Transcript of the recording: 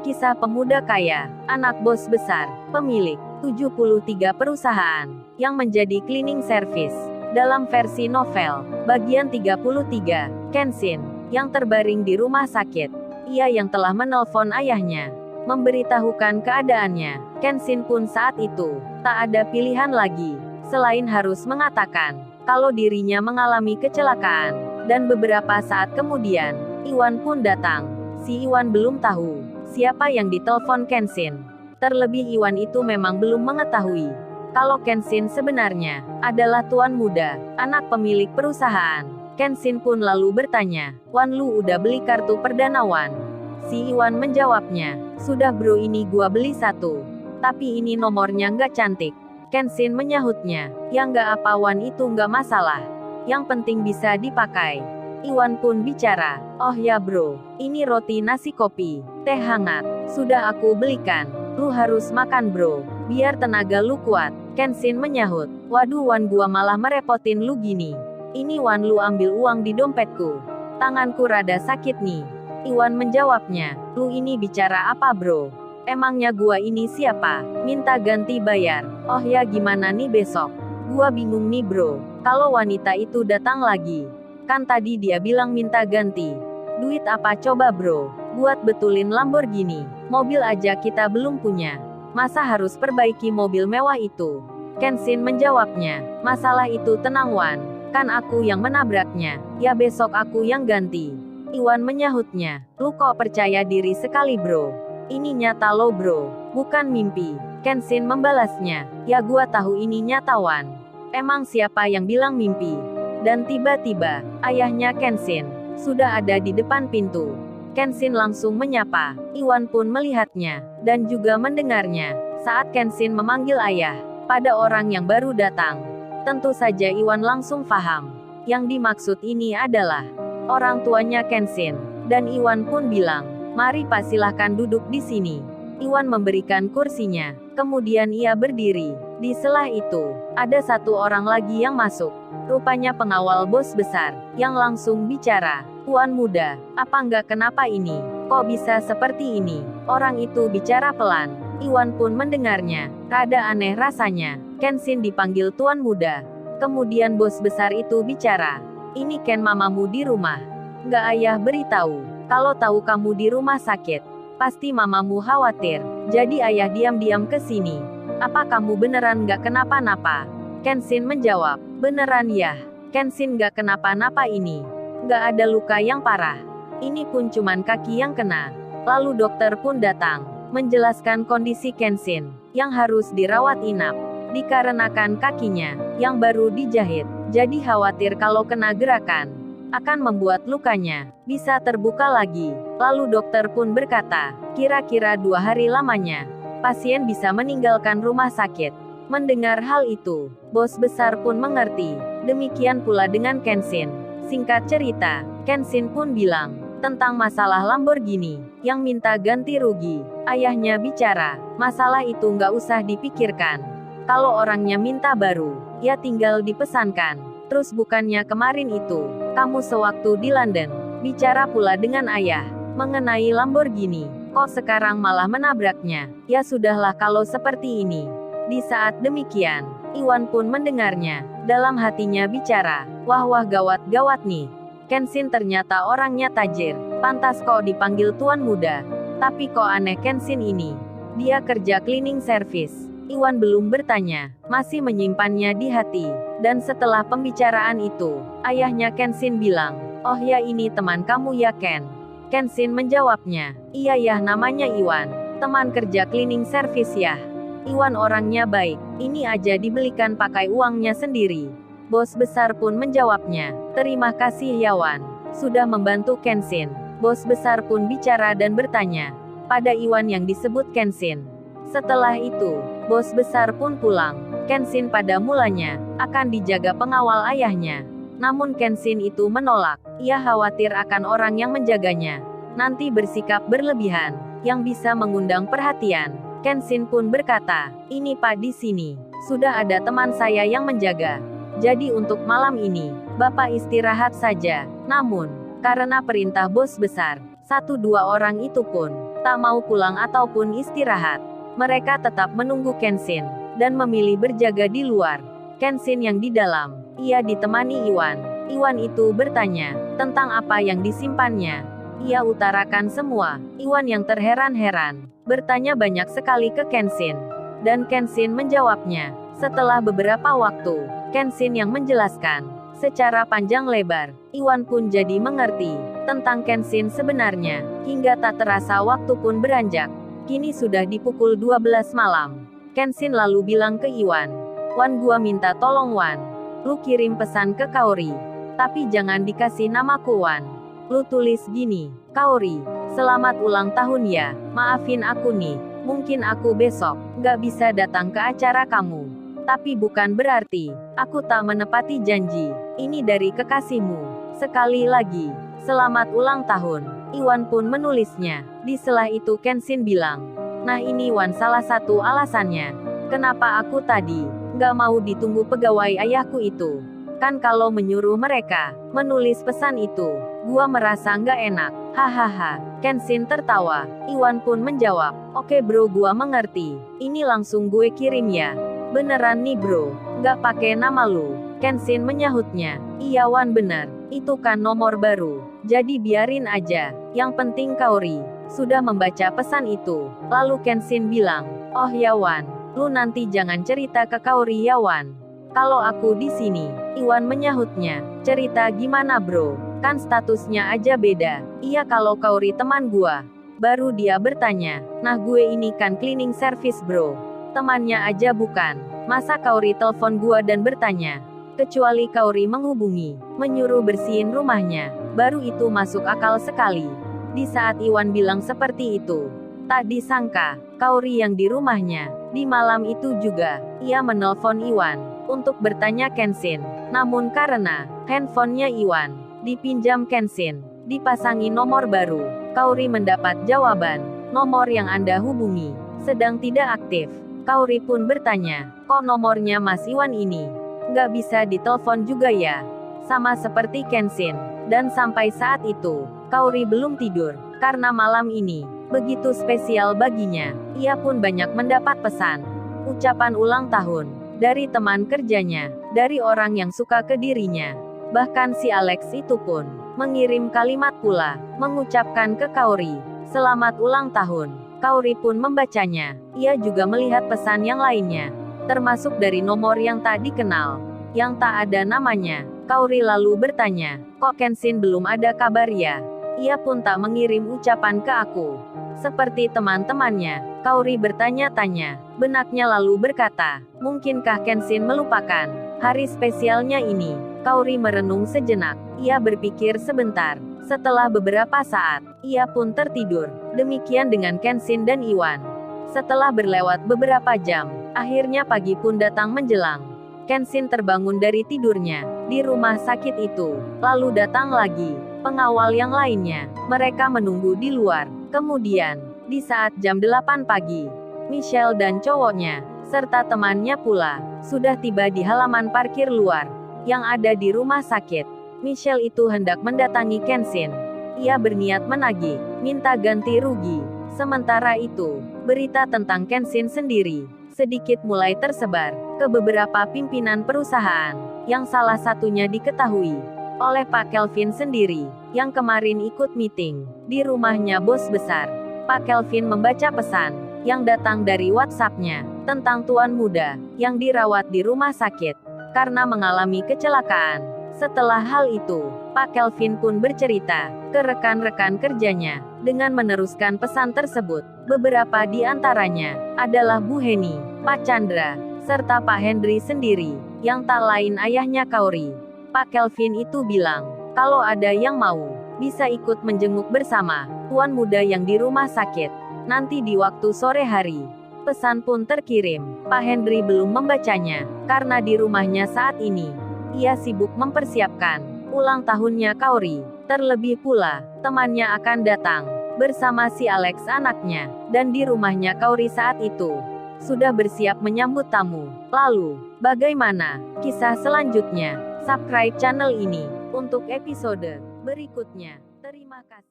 Kisah pemuda kaya, anak bos besar, pemilik 73 perusahaan, yang menjadi cleaning service. Dalam versi novel, bagian 33, Kenshin, yang terbaring di rumah sakit. Ia yang telah menelpon ayahnya, memberitahukan keadaannya. Kenshin pun saat itu, tak ada pilihan lagi, selain harus mengatakan, kalau dirinya mengalami kecelakaan. Dan beberapa saat kemudian, Iwan pun datang. Si Iwan belum tahu siapa yang ditelepon Kenshin. Terlebih Iwan itu memang belum mengetahui kalau Kenshin sebenarnya adalah tuan muda, anak pemilik perusahaan. Kenshin pun lalu bertanya, "Wan, lu udah beli kartu perdana Wan?" Si Iwan menjawabnya, "Sudah bro, ini gua beli satu. Tapi ini nomornya nggak cantik." Kenshin menyahutnya, "Ya nggak apa Wan, itu nggak masalah. Yang penting bisa dipakai." Iwan pun bicara, "Oh ya bro, ini roti nasi kopi, teh hangat, sudah aku belikan. Lu harus makan bro, biar tenaga lu kuat." Kenshin menyahut, "Waduh Wan, gua malah merepotin lu gini. Ini Wan, lu ambil uang di dompetku. Tanganku rada sakit nih." Iwan menjawabnya, "Lu ini bicara apa bro? Emangnya gua ini siapa? Minta ganti bayar. Oh ya gimana nih besok? Gua bingung nih bro, kalau wanita itu datang lagi. Kan tadi dia bilang minta ganti. Duit apa coba bro? Buat betulin Lamborghini. Mobil aja kita belum punya. Masa harus perbaiki mobil mewah itu?" Kenshin menjawabnya, "Masalah itu tenang Wan. Kan aku yang menabraknya. Ya besok aku yang ganti." Iwan menyahutnya, "Lu kok percaya diri sekali bro? Ini nyata lo bro, bukan mimpi." Kenshin membalasnya, "Ya gua tahu ini nyata Wan. Emang siapa yang bilang mimpi?" Dan tiba-tiba, ayahnya Kenshin sudah ada di depan pintu. Kenshin langsung menyapa. Iwan pun melihatnya, dan juga mendengarnya. Saat Kenshin memanggil ayah, pada orang yang baru datang. Tentu saja Iwan langsung paham. Yang dimaksud ini adalah orang tuanya Kenshin. Dan Iwan pun bilang, "Mari Pak, silahkan duduk di sini." Iwan memberikan kursinya, kemudian ia berdiri. Di sela itu, ada satu orang lagi yang masuk. Rupanya pengawal bos besar, yang langsung bicara, "Tuan muda, apa nggak kenapa ini? Kok bisa seperti ini?" Orang itu bicara pelan. Iwan pun mendengarnya. Rada aneh rasanya. Kenshin dipanggil tuan muda. Kemudian bos besar itu bicara, "Ini Ken, mamamu di rumah. Nggak ayah beritahu. Kalau tahu kamu di rumah sakit, pasti mamamu khawatir. Jadi ayah diam-diam ke sini. Apa kamu beneran nggak kenapa-napa?" Kenshin menjawab, "Beneran ya. Kenshin nggak kenapa-napa ini. Nggak ada luka yang parah. Ini pun cuman kaki yang kena." Lalu dokter pun datang, menjelaskan kondisi Kenshin, yang harus dirawat inap. Dikarenakan kakinya, yang baru dijahit. Jadi khawatir kalau kena gerakan, akan membuat lukanya bisa terbuka lagi. Lalu dokter pun berkata, kira-kira 2 hari lamanya, pasien bisa meninggalkan rumah sakit. Mendengar hal itu, bos besar pun mengerti. Demikian pula dengan Kenshin. Singkat cerita, Kenshin pun bilang tentang masalah Lamborghini, yang minta ganti rugi. Ayahnya bicara, "Masalah itu nggak usah dipikirkan. Kalau orangnya minta baru, ya tinggal dipesankan. Terus bukannya kemarin itu, kamu sewaktu di London, bicara pula dengan ayah mengenai Lamborghini. Kok sekarang malah menabraknya? Ya sudahlah kalau seperti ini." Di saat demikian, Iwan pun mendengarnya. Dalam hatinya bicara, "Wah gawat nih. Kenshin ternyata orangnya tajir. Pantas kok dipanggil tuan muda. Tapi kok aneh Kenshin ini. Dia kerja cleaning service." Iwan belum bertanya, masih menyimpannya di hati. Dan setelah pembicaraan itu, ayahnya Kenshin bilang, "Oh ya, ini teman kamu ya Ken?" Kenshin menjawabnya, "Iya ya, namanya Iwan. Teman kerja cleaning service ya." Iwan orangnya baik, ini aja dibelikan pakai uangnya sendiri. Bos besar pun menjawabnya, "Terima kasih ya Wan, sudah membantu Kenshin." Bos besar pun bicara dan bertanya pada Iwan yang disebut Kenshin. Setelah itu, bos besar pun pulang. Kenshin pada mulanya akan dijaga pengawal ayahnya. Namun Kenshin itu menolak. Ia khawatir akan orang yang menjaganya nanti bersikap berlebihan, yang bisa mengundang perhatian. Kenshin pun berkata, "Ini Pak, di sini sudah ada teman saya yang menjaga. Jadi untuk malam ini, Bapak istirahat saja." Namun, karena perintah bos besar, Satu dua orang itu pun tak mau pulang ataupun istirahat. Mereka tetap menunggu Kenshin dan memilih berjaga di luar. Kenshin yang di dalam, ia ditemani Iwan. Iwan itu bertanya tentang apa yang disimpannya. Ia utarakan semua. Iwan yang terheran-heran bertanya banyak sekali ke Kenshin, dan Kenshin menjawabnya. Setelah beberapa waktu, Kenshin yang menjelaskan secara panjang lebar. Iwan pun jadi mengerti tentang Kenshin sebenarnya, hingga tak terasa waktu pun beranjak. Kini sudah di pukul 12 malam. Kenshin lalu bilang ke Iwan, "Wan, gua minta tolong Wan. Lu kirim pesan ke Kaori. Tapi jangan dikasih namaku Wan. Lu tulis gini, Kaori, selamat ulang tahun ya. Maafin aku nih, mungkin aku besok nggak bisa datang ke acara kamu. Tapi bukan berarti aku tak menepati janji. Ini dari kekasihmu. Sekali lagi, selamat ulang tahun." Iwan pun menulisnya. Di sela itu Kenshin bilang, "Nah ini Wan salah satu alasannya. Kenapa aku tadi nggak mau ditunggu pegawai ayahku itu. Kan kalau menyuruh mereka menulis pesan itu, gua merasa nggak enak." Hahaha. Kenshin tertawa. Iwan pun menjawab, "Oke bro, gua mengerti. Ini langsung gue kirim ya. Beneran nih bro, nggak pakai nama lu." Kenshin menyahutnya, "Iya Wan bener, itu kan nomor baru. Jadi biarin aja. Yang penting Kaori sudah membaca pesan itu." Lalu Kenshin bilang, "Oh ya Wan, lu nanti jangan cerita ke Kaori ya Wan. Kalau aku di sini." Iwan menyahutnya, "Cerita gimana bro? Kan statusnya aja beda." "Iya kalau Kaori teman gua." Baru dia bertanya, "Nah gue ini kan cleaning service bro. Temannya aja bukan. Masa Kaori telepon gua dan bertanya? Kecuali Kaori menghubungi, menyuruh bersihin rumahnya. Baru itu masuk akal sekali." Di saat Iwan bilang seperti itu, tak disangka, Kaori yang di rumahnya. Di malam itu juga, ia menelpon Iwan untuk bertanya Kenshin. Namun karena handphonenya Iwan dipinjam Kenshin, dipasangi nomor baru, Kaori mendapat jawaban, "Nomor yang Anda hubungi sedang tidak aktif." Kaori pun bertanya, "Kok nomornya Mas Iwan ini nggak bisa ditelepon juga ya?" Sama seperti Kenshin. Dan sampai saat itu, Kaori belum tidur, karena malam ini begitu spesial baginya. Ia pun banyak mendapat pesan, ucapan ulang tahun, dari teman kerjanya, dari orang yang suka ke dirinya. Bahkan si Alex itu pun mengirim kalimat pula, mengucapkan ke Kaori, "Selamat ulang tahun." Kaori pun membacanya. Ia juga melihat pesan yang lainnya, termasuk dari nomor yang tak dikenal, yang tak ada namanya. Kaori lalu bertanya, "Kok Kenshin belum ada kabar ya? Ia pun tak mengirim ucapan ke aku seperti teman-temannya." Kaori bertanya-tanya. Benaknya lalu berkata, "Mungkinkah Kenshin melupakan hari spesialnya ini?" Kaori merenung sejenak. Ia berpikir sebentar. Setelah beberapa saat, ia pun tertidur. Demikian dengan Kenshin dan Iwan. Setelah berlewat beberapa jam, akhirnya pagi pun datang menjelang. Kenshin terbangun dari tidurnya di rumah sakit itu. Lalu datang lagi pengawal yang lainnya. Mereka menunggu di luar. Kemudian, di saat jam 8 pagi, Michelle dan cowoknya, serta temannya pula, sudah tiba di halaman parkir luar yang ada di rumah sakit. Michelle itu hendak mendatangi Kenshin. Ia berniat menagih, minta ganti rugi. Sementara itu, berita tentang Kenshin sendiri sedikit mulai tersebar ke beberapa pimpinan perusahaan, yang salah satunya diketahui oleh Pak Kelvin sendiri, yang kemarin ikut meeting di rumahnya bos besar. Pak Kelvin membaca pesan yang datang dari WhatsApp-nya tentang tuan muda yang dirawat di rumah sakit karena mengalami kecelakaan. Setelah hal itu, Pak Kelvin pun bercerita ke rekan-rekan kerjanya dengan meneruskan pesan tersebut. Beberapa di antaranya adalah Bu Heni, Pak Chandra, serta Pak Henry sendiri, yang tak lain ayahnya Kaori. Pak Kelvin itu bilang, kalau ada yang mau, bisa ikut menjenguk bersama tuan muda yang di rumah sakit nanti di waktu sore hari. Pesan pun terkirim. Pak Henry belum membacanya, karena di rumahnya saat ini, ia sibuk mempersiapkan ulang tahunnya Kaori. Terlebih pula, temannya akan datang bersama si Alex anaknya, dan di rumahnya Kaori saat itu sudah bersiap menyambut tamu. Lalu, bagaimana kisah selanjutnya? Subscribe channel ini untuk episode berikutnya. Terima kasih.